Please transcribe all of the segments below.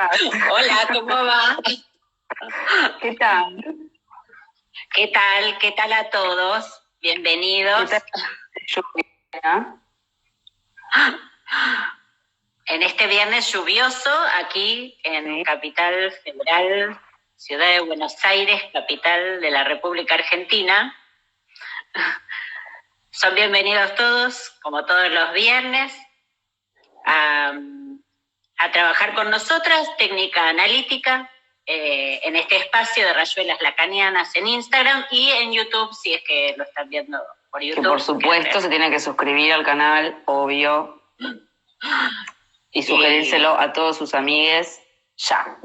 Hola, ¿cómo va? ¿Qué tal? ¿Qué tal? ¿Qué tal a todos? Bienvenidos. ¿Qué tal? Lluvia. En este viernes lluvioso, aquí en Sí. Capital Federal, Ciudad de Buenos Aires, capital de la República Argentina. Son bienvenidos todos, como todos los viernes, a trabajar con nosotras, técnica analítica, en este espacio de Rayuelas Lacanianas en Instagram y en YouTube, si es que lo están viendo por YouTube. Que por supuesto se tienen que suscribir al canal, obvio. Y sugerírselo a todos sus amigues ya.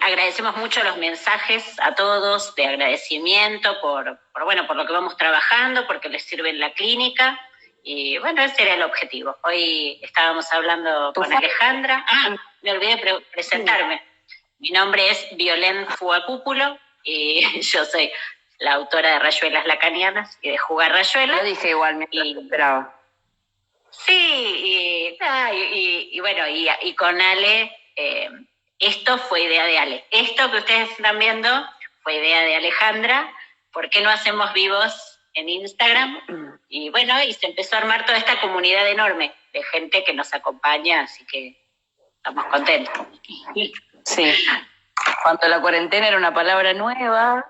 Agradecemos mucho los mensajes a todos de agradecimiento por lo que vamos trabajando, porque les sirve en la clínica. Y bueno, ese era el objetivo. Hoy estábamos hablando con Alejandra. Me olvidé presentarme. Mi nombre es Violén Fuapúpulo y yo soy la autora de Rayuelas Lacanianas y de Jugar Rayuelas. Lo dije igual mientras esperaba. Sí, y con Ale, esto fue idea de Ale. Esto que ustedes están viendo fue idea de Alejandra. ¿Por qué no hacemos vivos en Instagram? Y bueno, y se empezó a armar toda esta comunidad enorme de gente que nos acompaña, así que estamos contentos. Sí. Cuando la cuarentena era una palabra nueva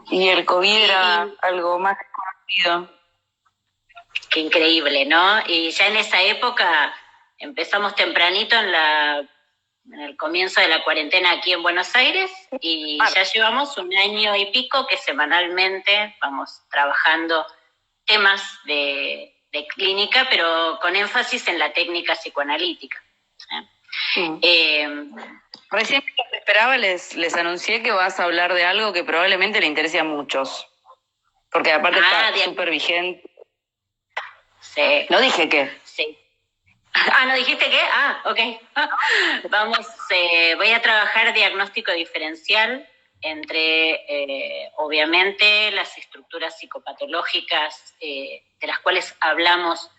y el COVID era algo más desconocido. Qué increíble, ¿no? Y ya en esa época empezamos tempranito en el comienzo de la cuarentena aquí en Buenos Aires y ya llevamos 1 año y pico que semanalmente vamos trabajando temas de clínica, pero con énfasis en la técnica psicoanalítica. Recién mientras esperaba les anuncié que vas a hablar de algo que probablemente le interese a muchos. Porque aparte está súper vigente. Sí. ¿No dije qué? Sí. ¿No dijiste qué? Ok. Voy a trabajar diagnóstico diferencial entre, obviamente, las estructuras psicopatológicas de las cuales hablamos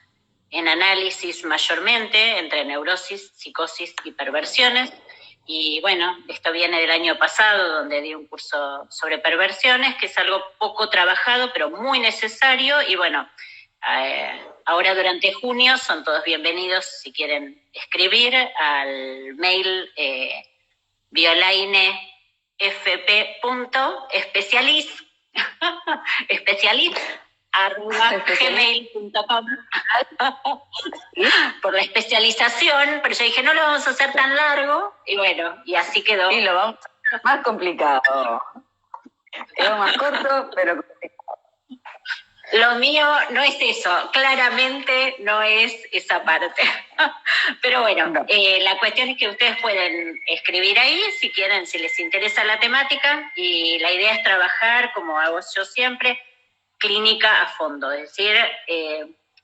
en análisis mayormente, entre neurosis, psicosis y perversiones. Y bueno, esto viene del año pasado, donde di un curso sobre perversiones, que es algo poco trabajado, pero muy necesario. Y bueno, ahora durante junio son todos bienvenidos si quieren escribir al mail violainespecialist@gmail.com por la especialización, pero yo dije no lo vamos a hacer tan largo y bueno, y así quedó. Y lo vamos a hacer más complicado. Quedó más corto, pero complicado. Lo mío no es eso, claramente no es esa parte. Pero bueno, no. La cuestión es que ustedes pueden escribir ahí si quieren, si les interesa la temática, y la idea es trabajar, como hago yo siempre, clínica a fondo, es decir,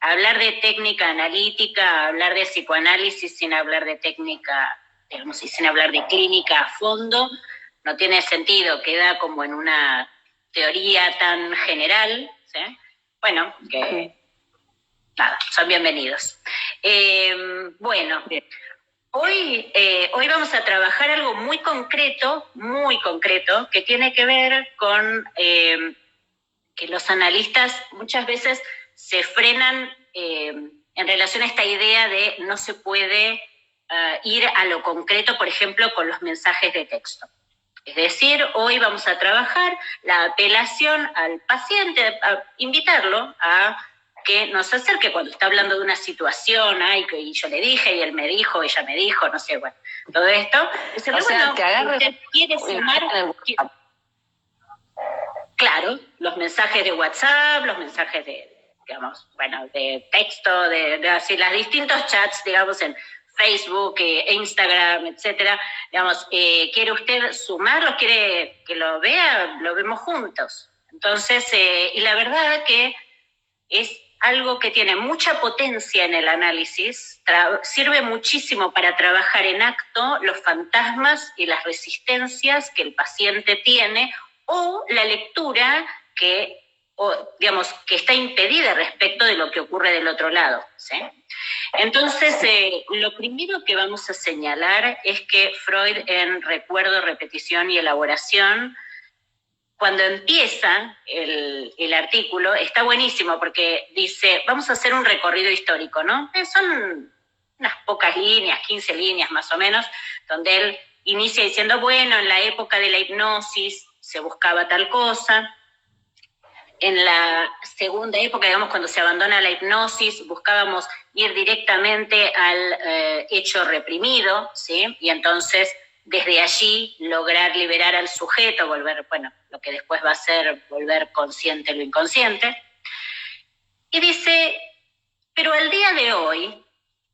hablar de técnica analítica, hablar de psicoanálisis sin hablar de técnica, digamos, y sin hablar de clínica a fondo, no tiene sentido, queda como en una teoría tan general, ¿sí? Bueno, nada, son bienvenidos. Bueno, hoy vamos a trabajar algo muy concreto, que tiene que ver con que los analistas muchas veces se frenan en relación a esta idea de no se puede ir a lo concreto, por ejemplo, con los mensajes de texto. Es decir, hoy vamos a trabajar la apelación al paciente, a invitarlo a que nos acerque cuando está hablando de una situación, y yo le dije, y él me dijo, ella me dijo, no sé, bueno, todo esto. O sea, que agarre... ¿Usted quiere sumar? Claro, los mensajes de WhatsApp, los mensajes de, digamos, bueno, de texto, de así, los distintos chats, digamos, en Facebook, Instagram, etcétera. Digamos, ¿quiere usted sumarlos? ¿Quiere que lo vea? Lo vemos juntos. Entonces, y la verdad que es algo que tiene mucha potencia en el análisis, sirve muchísimo para trabajar en acto los fantasmas y las resistencias que el paciente tiene o la lectura que está impedida respecto de lo que ocurre del otro lado, ¿sí? Entonces, lo primero que vamos a señalar es que Freud en Recuerdo, Repetición y Elaboración, cuando empieza el artículo, está buenísimo porque dice, vamos a hacer un recorrido histórico, ¿no? Son unas pocas líneas, 15 líneas más o menos, donde él inicia diciendo, bueno, en la época de la hipnosis se buscaba tal cosa, en la segunda época, digamos, cuando se abandona la hipnosis, buscábamos ir directamente al hecho reprimido, ¿sí? Y entonces, desde allí, lograr liberar al sujeto, volver, bueno, lo que después va a ser volver consciente lo inconsciente. Y dice, pero al día de hoy,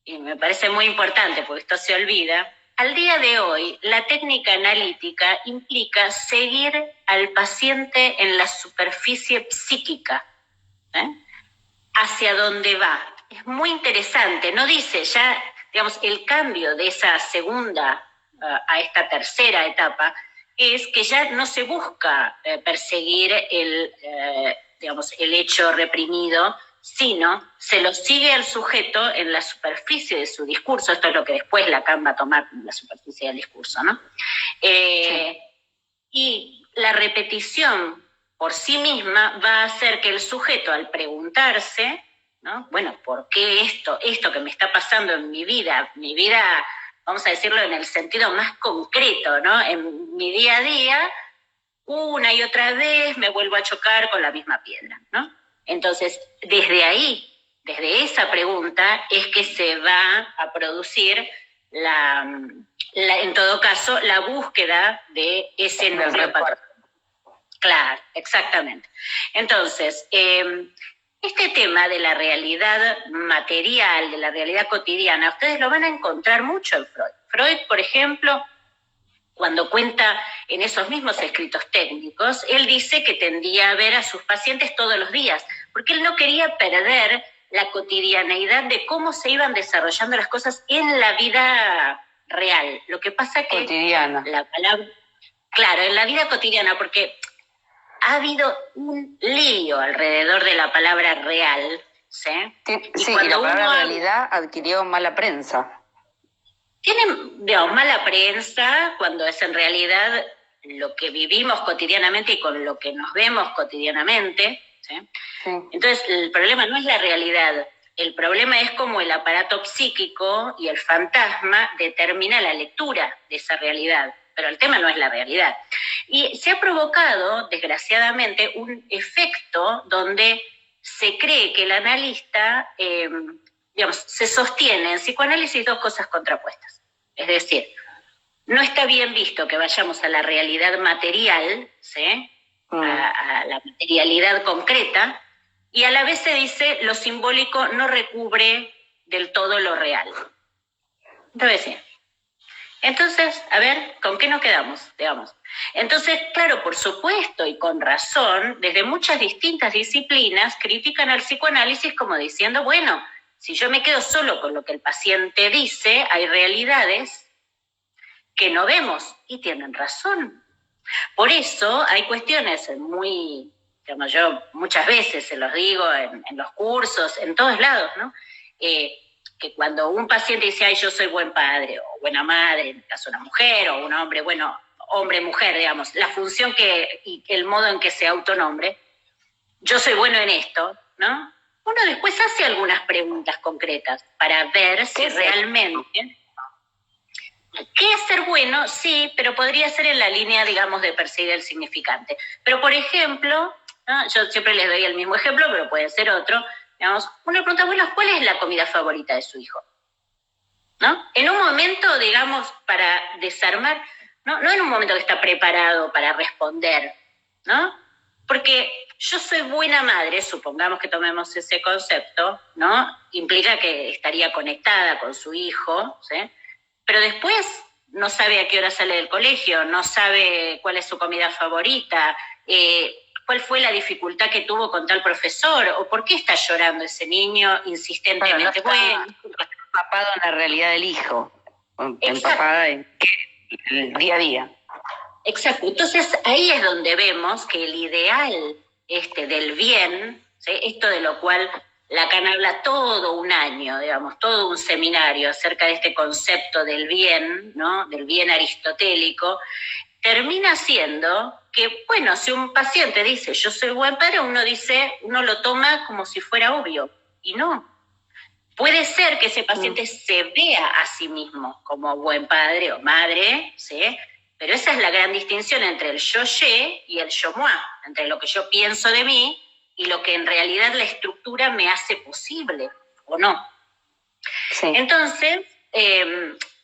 y me parece muy importante porque esto se olvida, al día de hoy la técnica analítica implica seguir al paciente en la superficie psíquica, hacia dónde va. Es muy interesante, no dice ya, digamos, el cambio de esa segunda a esta tercera etapa es que ya no se busca perseguir digamos, el hecho reprimido, sino se lo sigue al sujeto en la superficie de su discurso. Esto es lo que después Lacan va a tomar en la superficie del discurso, ¿no? Sí. Y la repetición por sí misma va a hacer que el sujeto, al preguntarse, ¿no? Bueno, ¿por qué esto que me está pasando en mi vida, vamos a decirlo en el sentido más concreto, ¿no? En mi día a día, una y otra vez me vuelvo a chocar con la misma piedra, ¿no? Entonces, desde ahí, desde esa pregunta, es que se va a producir en todo caso, la búsqueda de ese núcleo patológico. Claro, exactamente. Entonces, este tema de la realidad material, de la realidad cotidiana, ustedes lo van a encontrar mucho en Freud. Freud, por ejemplo, cuando cuenta en esos mismos escritos técnicos, él dice que tendía a ver a sus pacientes todos los días, porque él no quería perder la cotidianeidad de cómo se iban desarrollando las cosas en la vida real. Lo que pasa que... Cotidiana. La palabra, claro, en la vida cotidiana, porque ha habido un lío alrededor de la palabra real, ¿sí? Sí, y la palabra realidad adquirió mala prensa. Tiene, digamos, mala prensa cuando es en realidad lo que vivimos cotidianamente y con lo que nos vemos cotidianamente, ¿sí? Sí. Entonces, el problema no es la realidad, el problema es cómo el aparato psíquico y el fantasma determina la lectura de esa realidad, pero el tema no es la realidad. Y se ha provocado, desgraciadamente, un efecto donde se cree que el analista, digamos, se sostiene en psicoanálisis dos cosas contrapuestas. Es decir, no está bien visto que vayamos a la realidad material, ¿sí? A la materialidad concreta, y a la vez se dice lo simbólico no recubre del todo lo real. Entonces, a ver, ¿con qué nos quedamos? Digamos. Entonces, claro, por supuesto y con razón, desde muchas distintas disciplinas critican al psicoanálisis como diciendo, bueno, si yo me quedo solo con lo que el paciente dice, hay realidades que no vemos, y tienen razón. Por eso hay cuestiones muy, digamos, yo muchas veces se los digo en los cursos, en todos lados, ¿no? Que cuando un paciente dice, ay, yo soy buen padre o buena madre, en el caso de una mujer o un hombre, bueno, hombre-mujer, digamos, la función y el modo en que se autonombre, yo soy bueno en esto, ¿no? Uno después hace algunas preguntas concretas para ver si realmente... ¿Qué es ser bueno? Sí, pero podría ser en la línea, digamos, de perseguir el significante. Pero, por ejemplo, ¿no? Yo siempre les doy el mismo ejemplo, pero puede ser otro. Digamos, uno pregunta, bueno, ¿cuál es la comida favorita de su hijo? ¿No? En un momento, digamos, para desarmar, no en un momento que está preparado para responder, ¿no? Porque yo soy buena madre, supongamos que tomemos ese concepto, ¿no? Implica que estaría conectada con su hijo, ¿sí? Pero después no sabe a qué hora sale del colegio, no sabe cuál es su comida favorita, cuál fue la dificultad que tuvo con tal profesor, o por qué está llorando ese niño insistentemente. Bueno, no está empapado en la realidad del hijo, empapada en el día a día. Exacto, entonces ahí es donde vemos que el ideal del bien, ¿sí? Esto de lo cual Lacan habla todo un año, digamos, todo un seminario acerca de este concepto del bien, ¿no? Del bien aristotélico, termina siendo que, bueno, si un paciente dice yo soy buen padre, uno lo toma como si fuera obvio, y no. Puede ser que ese paciente se vea a sí mismo como buen padre o madre, ¿sí? Pero esa es la gran distinción entre el yo-ye y el yo-moi, entre lo que yo pienso de mí y lo que en realidad la estructura me hace posible, ¿o no? Sí. Entonces,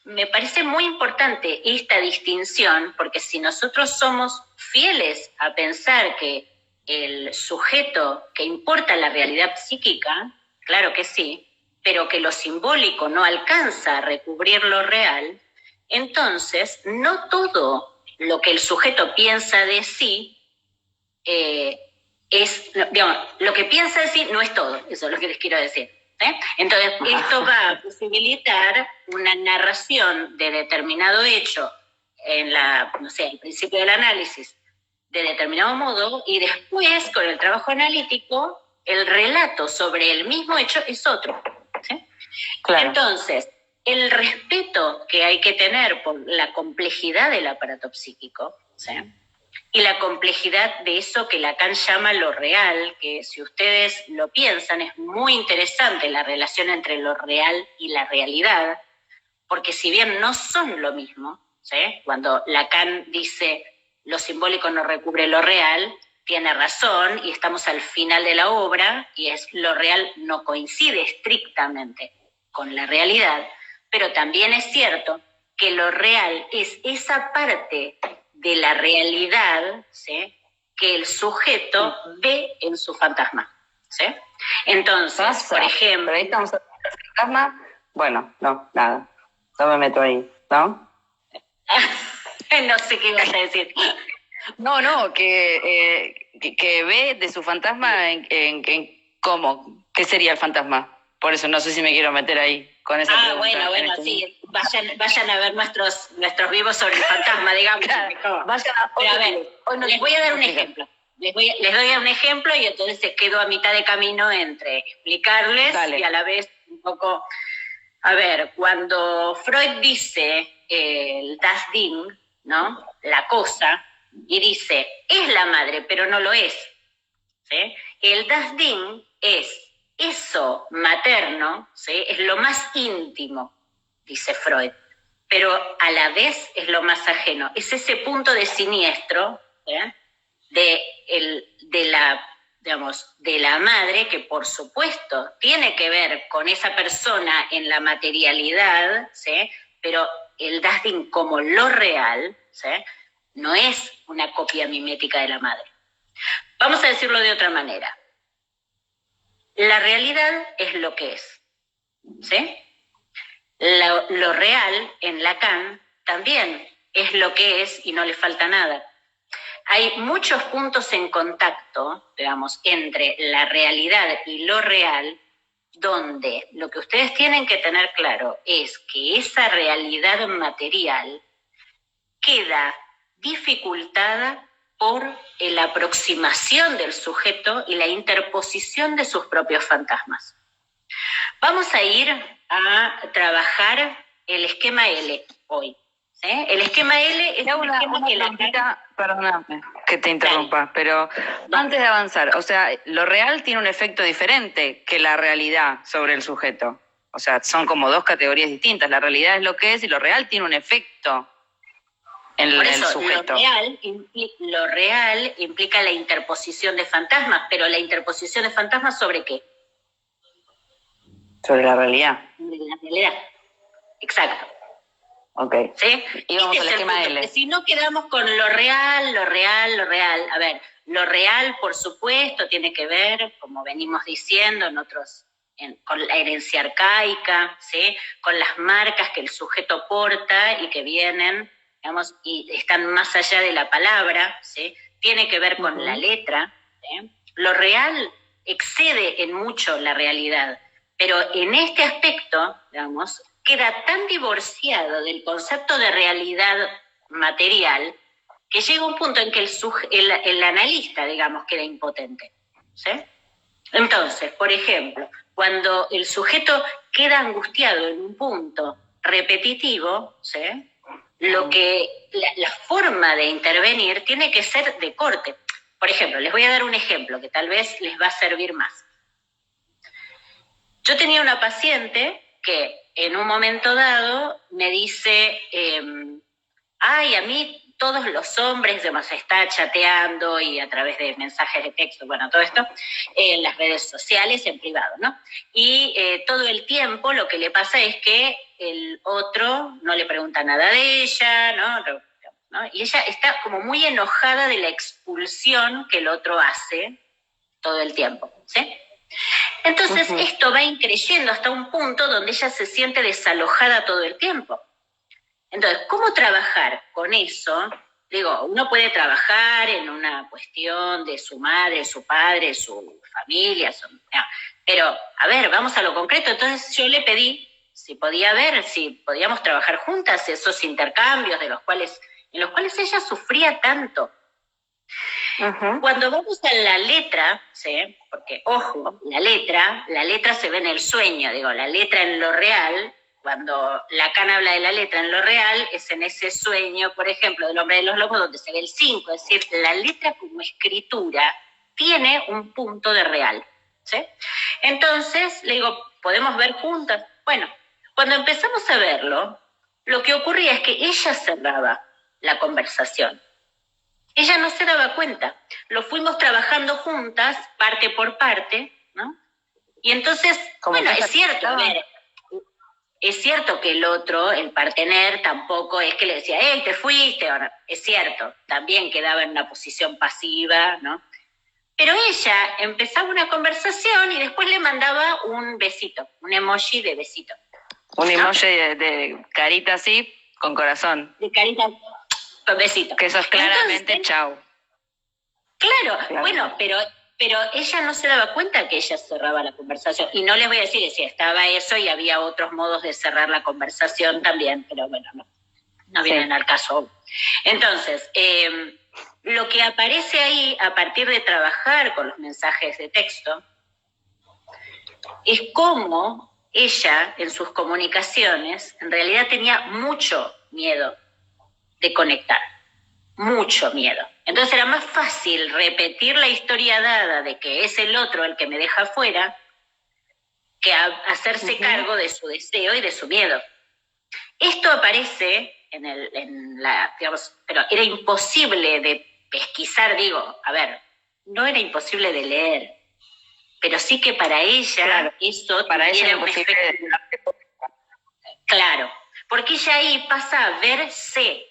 me parece muy importante esta distinción, porque si nosotros somos fieles a pensar que el sujeto que importa la realidad psíquica, claro que sí, pero que lo simbólico no alcanza a recubrir lo real, entonces no todo lo que el sujeto piensa de sí es, digamos, lo que piensa de sí no es todo, eso es lo que les quiero decir. Entonces, esto va a posibilitar una narración de determinado hecho en el principio del análisis de determinado modo, y después, con el trabajo analítico, el relato sobre el mismo hecho es otro. ¿Sí? Claro. Entonces, el respeto que hay que tener por la complejidad del aparato psíquico, ¿sí? Y la complejidad de eso que Lacan llama lo real, que si ustedes lo piensan es muy interesante la relación entre lo real y la realidad, porque si bien no son lo mismo, ¿sí? Cuando Lacan dice lo simbólico no recubre lo real, tiene razón y estamos al final de la obra y lo real no coincide estrictamente con la realidad, pero también es cierto que lo real es esa parte de la realidad, ¿sí? Que el sujeto ve en su fantasma, ¿sí? Entonces, por ejemplo... Pero ahí estamos hablando del fantasma. Bueno, no, nada. No me meto ahí, ¿no? No sé qué ibas a decir. No, que ve de su fantasma en cómo, ¿qué sería el fantasma? Por eso no sé si me quiero meter ahí con esa pregunta. Bueno, sí, vayan a ver nuestros vivos sobre el fantasma, digamos. Claro, les voy a dar un ejemplo. Les doy un ejemplo y entonces quedo a mitad de camino entre explicarles y a la vez un poco... A ver, cuando Freud dice el Das Ding, ¿no? La cosa, y dice, es la madre, pero no lo es. ¿Sí? El Das Ding es eso materno, ¿sí? Es lo más íntimo, dice Freud, pero a la vez es lo más ajeno. Es ese punto de siniestro, ¿sí? de la madre, que por supuesto tiene que ver con esa persona en la materialidad, ¿sí? Pero el Das Ding como lo real, ¿sí? No es una copia mimética de la madre. Vamos a decirlo de otra manera. La realidad es lo que es, ¿sí? Lo real en Lacan también es lo que es y no le falta nada. Hay muchos puntos en contacto, digamos, entre la realidad y lo real, donde lo que ustedes tienen que tener claro es que esa realidad material queda dificultada por la aproximación del sujeto y la interposición de sus propios fantasmas. Vamos a ir a trabajar el esquema L hoy. ¿Sí? El esquema L es un esquema que la... Perdóname que te interrumpa, pero antes de avanzar, o sea, lo real tiene un efecto diferente que la realidad sobre el sujeto. O sea, son como dos categorías distintas. La realidad es lo que es y lo real tiene un efecto en el sujeto. Lo real implica la interposición de fantasmas, pero la interposición de fantasmas ¿sobre qué? Sobre la realidad. Sobre la realidad, exacto. Ok. ¿Sí? Y vamos al esquema L. Si no quedamos con lo real. A ver, lo real, por supuesto, tiene que ver, como venimos diciendo con la herencia arcaica, ¿sí? Con las marcas que el sujeto porta y que vienen, digamos, y están más allá de la palabra, ¿sí? Tiene que ver con la letra, ¿sí? Lo real excede en mucho la realidad, pero en este aspecto, digamos, queda tan divorciado del concepto de realidad material que llega un punto en que el analista, digamos, queda impotente, ¿sí? Entonces, por ejemplo, cuando el sujeto queda angustiado en un punto repetitivo, ¿sí? La forma de intervenir tiene que ser de corte. Por ejemplo, les voy a dar un ejemplo que tal vez les va a servir más. Yo tenía una paciente que en un momento dado me dice, ay, a mí todos los hombres, digamos, está chateando y a través de mensajes de texto, bueno, todo esto, en las redes sociales, en privado, ¿no? Y todo el tiempo lo que le pasa es que el otro no le pregunta nada de ella, ¿no? Y ella está como muy enojada de la expulsión que el otro hace todo el tiempo, ¿sí? Entonces, esto va increyendo hasta un punto donde ella se siente desalojada todo el tiempo. Entonces, ¿cómo trabajar con eso? Digo, uno puede trabajar en una cuestión de su madre, su padre, su familia, pero, a ver, vamos a lo concreto. Entonces yo le pedí si podía ver, si podíamos trabajar juntas esos intercambios en los cuales ella sufría tanto. Cuando vamos a la letra, ¿sí? Porque, ojo, la letra se ve en el sueño, digo, la letra en lo real. Cuando Lacan habla de la letra en lo real, es en ese sueño, por ejemplo, del hombre de los lobos, donde se ve el 5, es decir, la letra como escritura tiene un punto de real, ¿sí? Entonces, le digo, ¿podemos ver juntas? Bueno, cuando empezamos a verlo, lo que ocurría es que ella cerraba la conversación. Ella no se daba cuenta. Lo fuimos trabajando juntas, parte por parte, ¿no? Y entonces, bueno, es cierto, a ver, es cierto que el otro, el partener, tampoco es que le decía, hey, te fuiste. Ahora, es cierto, también quedaba en una posición pasiva, ¿no? Pero ella empezaba una conversación y después le mandaba un besito, un emoji de besito. Un emoji de carita así, con corazón. De carita con besito. Que eso es claramente chau. Claro, bueno, pero ella no se daba cuenta que ella cerraba la conversación. Y no les voy a decir si estaba eso y había otros modos de cerrar la conversación también, pero bueno, no vienen al caso. Entonces, lo que aparece ahí a partir de trabajar con los mensajes de texto es cómo ella en sus comunicaciones en realidad tenía mucho miedo de conectar. Mucho miedo. Entonces era más fácil repetir la historia dada de que es el otro el que me deja fuera que hacerse cargo de su deseo y de su miedo. Esto aparece digamos, pero era imposible de pesquisar, digo, a ver, no era imposible de leer, pero sí que para ella eso para ella era un efecto. Claro, porque ella ahí pasa a verse.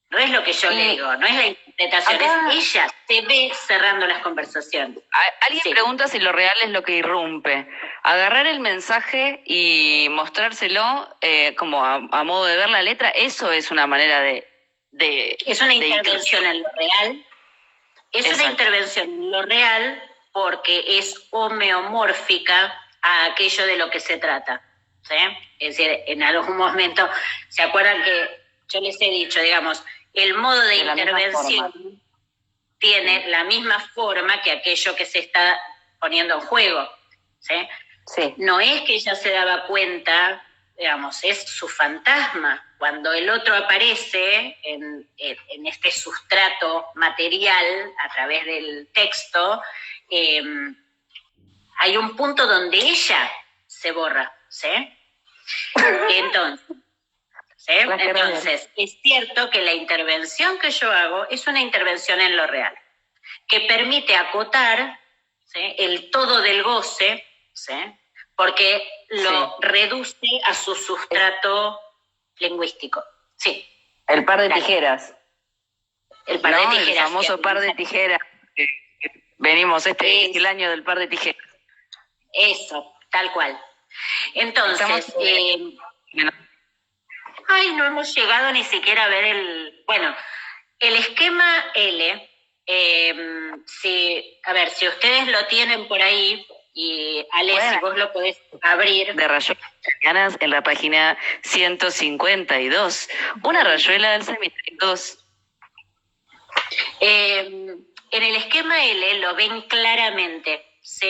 No es lo que yo le digo, no es la interpretación, acá, es ella se ve cerrando las conversaciones. Alguien pregunta si lo real es lo que irrumpe. Agarrar el mensaje y mostrárselo como a modo de ver la letra, eso es una manera de es una intervención en lo real. Es una intervención en lo real porque es homeomórfica a aquello de lo que se trata, ¿sí? Es decir, en algún momento, ¿se acuerdan que yo les he dicho, digamos, el modo de intervención tiene la misma forma que aquello que se está poniendo en juego, ¿sí? Sí. No es que ella se daba cuenta, digamos, es su fantasma. Cuando el otro aparece en este sustrato material a través del texto, hay un punto donde ella se borra, ¿sí? Entonces, es cierto que la intervención que yo hago es una intervención en lo real, que permite acotar, ¿sí?, el todo del goce, ¿sí?, porque lo reduce a su sustrato lingüístico. Sí. El par de tijeras. El par de tijeras. El famoso par de tijeras. Venimos, es el año del par de tijeras. Eso, tal cual. Entonces, no hemos llegado ni siquiera a ver el esquema L. Si ustedes lo tienen por ahí, y Ale, si vos lo podés abrir. De rayuelas en la página 152. Una rayuela del cementerio 2. En el esquema L lo ven claramente, ¿sí?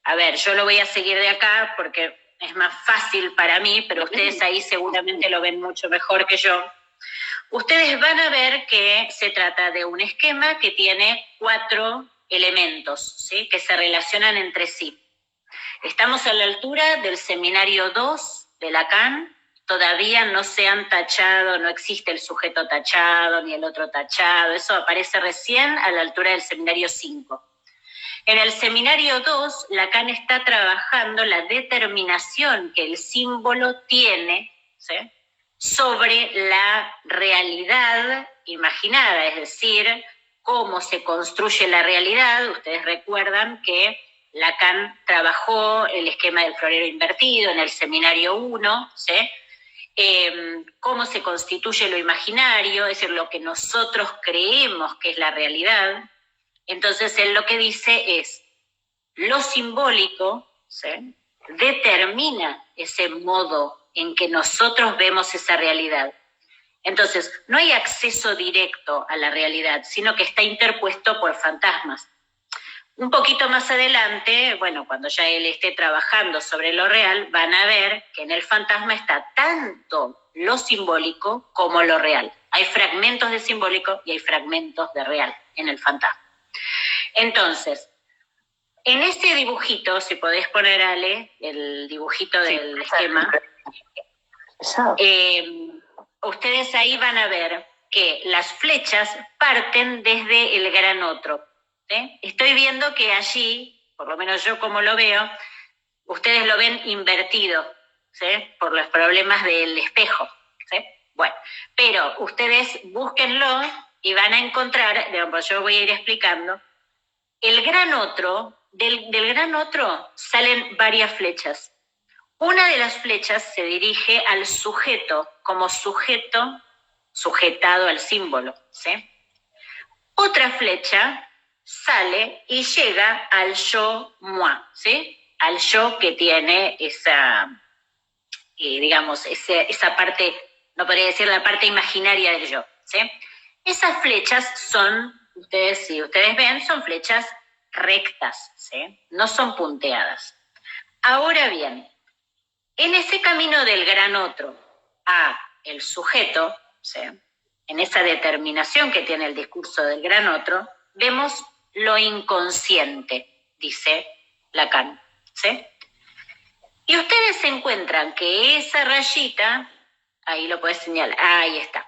a ver, yo lo voy a seguir de acá porque es más fácil para mí, pero ustedes ahí seguramente lo ven mucho mejor que yo. Ustedes van a ver que se trata de un esquema que tiene 4 elementos, ¿sí?, que se relacionan entre sí. Estamos a la altura del seminario 2 de Lacan, todavía no se han tachado, no existe el sujeto tachado ni el otro tachado, eso aparece recién a la altura del seminario 5. En el seminario 2, Lacan está trabajando la determinación que el símbolo tiene, ¿sí?, sobre la realidad imaginada, es decir, cómo se construye la realidad. Ustedes recuerdan que Lacan trabajó el esquema del florero invertido en el seminario 1, ¿sí?, cómo se constituye lo imaginario, es decir, lo que nosotros creemos que es la realidad. Entonces él lo que dice es, lo simbólico, ¿sí?, determina ese modo en que nosotros vemos esa realidad. Entonces, no hay acceso directo a la realidad, sino que está interpuesto por fantasmas. Un poquito más adelante, bueno, cuando ya él esté trabajando sobre lo real, van a ver que en el fantasma está tanto lo simbólico como lo real. Hay fragmentos de simbólico y hay fragmentos de real en el fantasma. Entonces, en este dibujito, si podés poner, Ale, el dibujito del esquema, ustedes ahí van a ver que las flechas parten desde el gran otro, ¿sí? Estoy viendo que allí, por lo menos yo como lo veo, ustedes lo ven invertido, ¿sí?, por los problemas del espejo, ¿sí? Bueno, pero ustedes búsquenlo y van a encontrar, digamos, yo voy a ir explicando, el gran otro, del gran otro salen varias flechas. Una de las flechas se dirige al sujeto, como sujeto sujetado al símbolo, ¿sí? Otra flecha sale y llega al yo moi, ¿sí?, al yo que tiene esa, digamos, esa parte, no podría decir la parte imaginaria del yo, ¿sí? Esas flechas son, si ustedes ven, son flechas rectas, ¿sí?, no son punteadas. Ahora bien, en ese camino del gran otro a el sujeto, ¿sí?, en esa determinación que tiene el discurso del gran otro, vemos lo inconsciente, dice Lacan, ¿sí? Y ustedes encuentran que esa rayita, ahí lo puedes señalar, ahí está.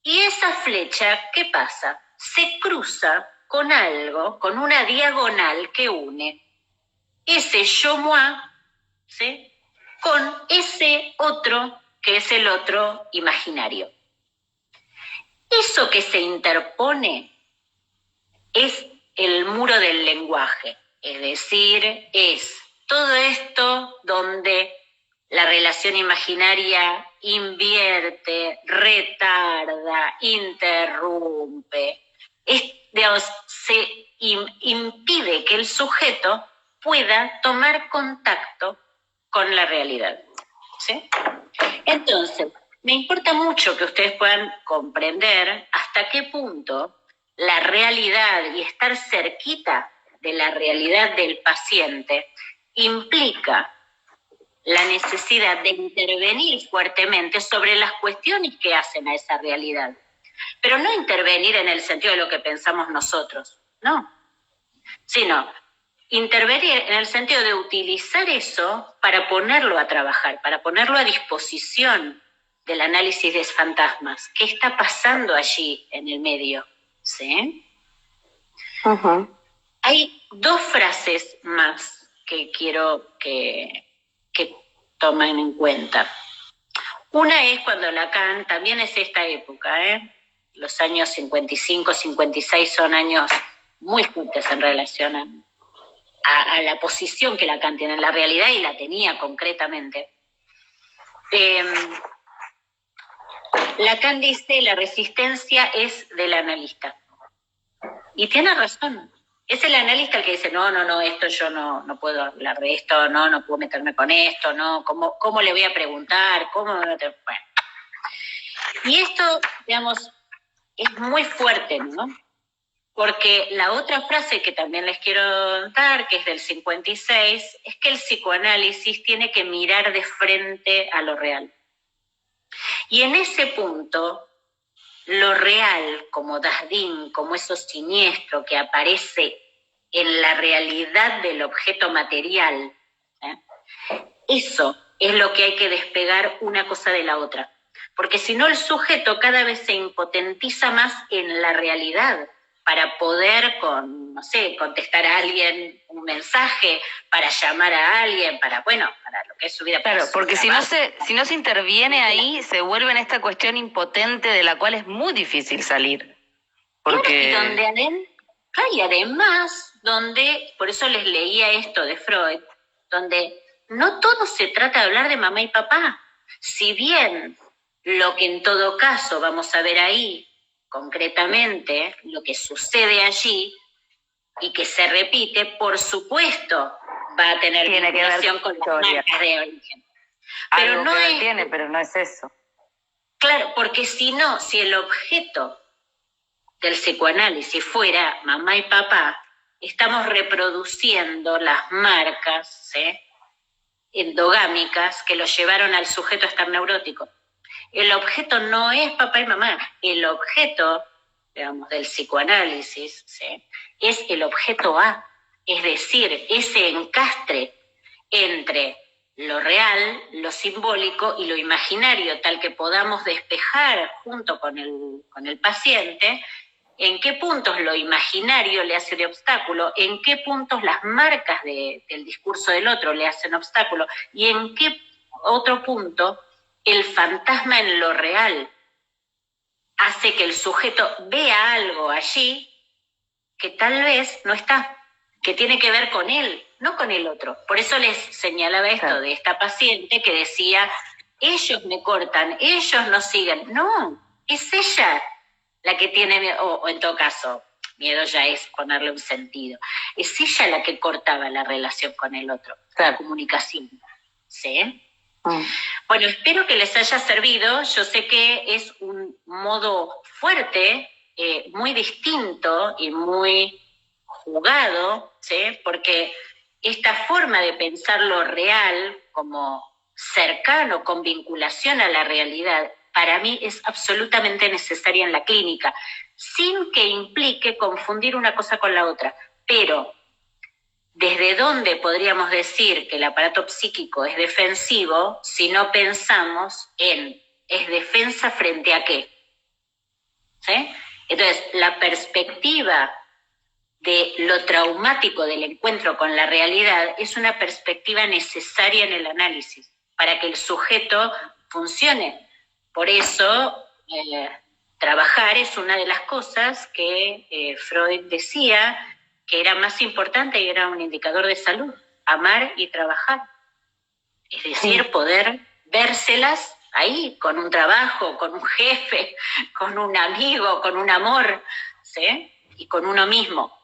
Y esa flecha, ¿qué pasa? Se cruza con algo, con una diagonal que une ese yo moi, ¿sí?, con ese otro que es el otro imaginario. Eso que se interpone es el muro del lenguaje, es decir, es todo esto donde la relación imaginaria invierte, retarda, interrumpe, digamos, se impide que el sujeto pueda tomar contacto con la realidad, ¿sí? Entonces, me importa mucho que ustedes puedan comprender hasta qué punto la realidad y estar cerquita de la realidad del paciente implica la necesidad de intervenir fuertemente sobre las cuestiones que hacen a esa realidad. Pero no intervenir en el sentido de lo que pensamos nosotros, no, sino intervenir en el sentido de utilizar eso para ponerlo a trabajar, para ponerlo a disposición del análisis de fantasmas. ¿Qué está pasando allí en el medio? ¿Sí? Uh-huh. Hay 2 frases más que quiero que tomen en cuenta. Una es cuando Lacan, también es esta época, los años 55, 56 son años muy fuertes en relación a la posición que Lacan tiene en la realidad, y la tenía concretamente. Lacan dice, la resistencia es del analista. Y tiene razón. Es el analista el que dice, no, esto yo no puedo hablar de esto, no puedo meterme con esto, no, ¿cómo le voy a preguntar? Bueno. Y esto, digamos, es muy fuerte, ¿no? Porque la otra frase que también les quiero contar, que es del 56, es que el psicoanálisis tiene que mirar de frente a lo real. Y en ese punto, lo real, como Dasdin, como eso siniestro que aparece en la realidad del objeto material, eso es lo que hay que despegar una cosa de la otra. Porque si no, el sujeto cada vez se impotentiza más en la realidad para poder, contestar a alguien un mensaje, para llamar a alguien, para lo que es su vida. Claro, porque si no se interviene ahí, se vuelve en esta cuestión impotente de la cual es muy difícil salir. Porque... Y además, por eso les leía esto de Freud, donde no todo se trata de hablar de mamá y papá. Si bien lo que en todo caso vamos a ver ahí, concretamente, lo que sucede allí y que se repite, por supuesto, va a tener vinculación con las marcas de origen. Pero algo no que tiene, pero no es eso. Claro, porque si el objeto del psicoanálisis fuera mamá y papá, estamos reproduciendo las marcas endogámicas que lo llevaron al sujeto a estar neurótico. El objeto no es papá y mamá, el objeto, del psicoanálisis, es el objeto A, es decir, ese encastre entre lo real, lo simbólico y lo imaginario, tal que podamos despejar junto con el paciente en qué puntos lo imaginario le hace de obstáculo, en qué puntos las marcas del discurso del otro le hacen obstáculo y en qué otro punto el fantasma en lo real hace que el sujeto vea algo allí que tal vez no está, que tiene que ver con él, no con el otro. Por eso les señalaba esto de esta paciente que decía, ellos me cortan, ellos no siguen. No, es ella la que tiene miedo, o en todo caso, miedo ya es ponerle un sentido. Es ella la que cortaba la relación con el otro, la comunicación. ¿Sí? Bueno, espero que les haya servido. Yo sé que es un modo fuerte, muy distinto y muy jugado, ¿sí? Porque esta forma de pensar lo real como cercano, con vinculación a la realidad, para mí es absolutamente necesaria en la clínica, sin que implique confundir una cosa con la otra. Pero, ¿desde dónde podríamos decir que el aparato psíquico es defensivo si no pensamos en es defensa frente a qué? ¿Sí? Entonces, la perspectiva de lo traumático del encuentro con la realidad es una perspectiva necesaria en el análisis para que el sujeto funcione. Por eso, trabajar es una de las cosas que Freud decía que era más importante y era un indicador de salud, amar y trabajar. Es decir, poder vérselas ahí, con un trabajo, con un jefe, con un amigo, con un amor, ¿sí? Y con uno mismo.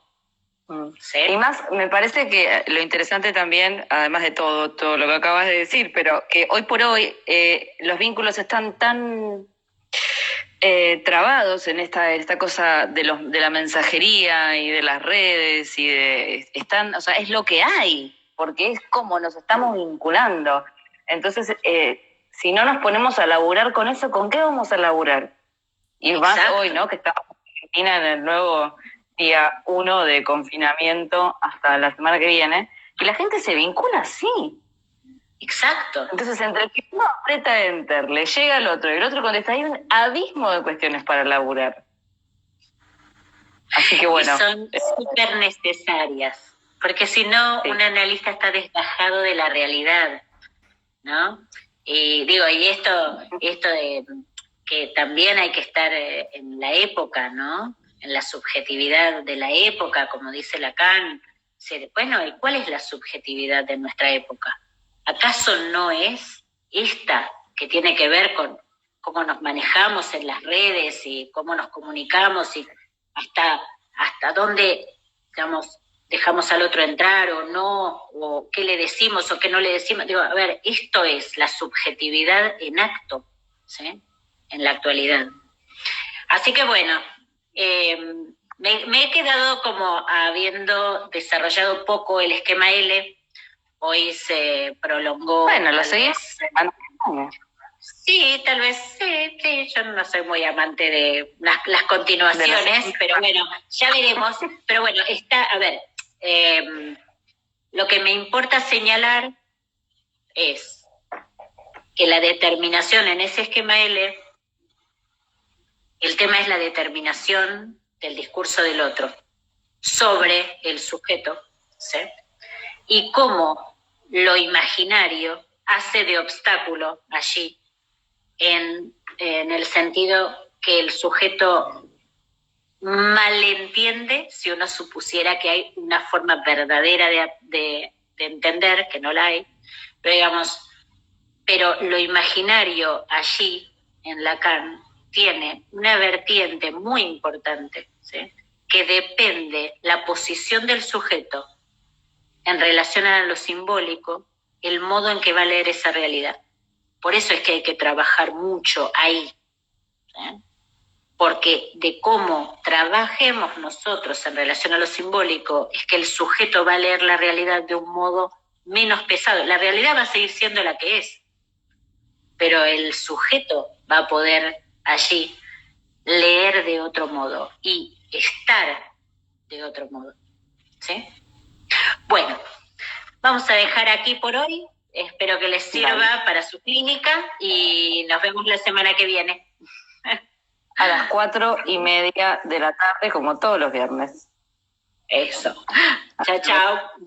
¿Sí? Y más, me parece que lo interesante también, además de todo lo que acabas de decir, pero que hoy por hoy los vínculos están tan trabados en esta cosa de la mensajería y de las redes es lo que hay, porque es como nos estamos vinculando. Entonces, si no nos ponemos a laburar con eso, ¿con qué vamos a laburar? Y más hoy, ¿no? Que estamos en Argentina en el nuevo día 1 de confinamiento hasta la semana que viene, y la gente se vincula así. Exacto. Entonces, entre que uno aprieta enter, le llega al otro y el otro contesta, hay un abismo de cuestiones para laburar. Así que bueno. Y son súper necesarias, porque si no, un analista está desgajado de la realidad, ¿no? Y esto de que también hay que estar en la época, ¿no? En la subjetividad de la época, como dice Lacan. Bueno, ¿y cuál es la subjetividad de nuestra época? ¿Acaso no es esta que tiene que ver con cómo nos manejamos en las redes y cómo nos comunicamos y hasta dónde, digamos, dejamos al otro entrar o no, o qué le decimos o qué no le decimos? A ver, esto es la subjetividad en acto, ¿sí? En la actualidad. Así que bueno, Me he quedado como habiendo desarrollado poco el esquema L. Hoy se prolongó. Bueno, lo seguís. Sí, tal vez, sí, yo no soy muy amante de las continuaciones, pero bueno, ya veremos. Pero bueno, a ver, lo que me importa señalar es que la determinación en ese esquema L, el tema es la determinación del discurso del otro sobre el sujeto, ¿sí? Y cómo lo imaginario hace de obstáculo allí, en el sentido que el sujeto malentiende si uno supusiera que hay una forma verdadera de entender, que no la hay, pero digamos, pero lo imaginario allí, en Lacan, tiene una vertiente muy importante, ¿sí? Que depende la posición del sujeto en relación a lo simbólico, el modo en que va a leer esa realidad. Por eso es que hay que trabajar mucho ahí, ¿sí? Porque de cómo trabajemos nosotros en relación a lo simbólico es que el sujeto va a leer la realidad de un modo menos pesado. La realidad va a seguir siendo la que es, pero el sujeto va a poder allí leer de otro modo y estar de otro modo, ¿sí? Bueno, vamos a dejar aquí por hoy. Espero que les sirva para su clínica y nos vemos la semana que viene. A las 4:30 de la tarde, como todos los viernes. Eso. Chao, chao.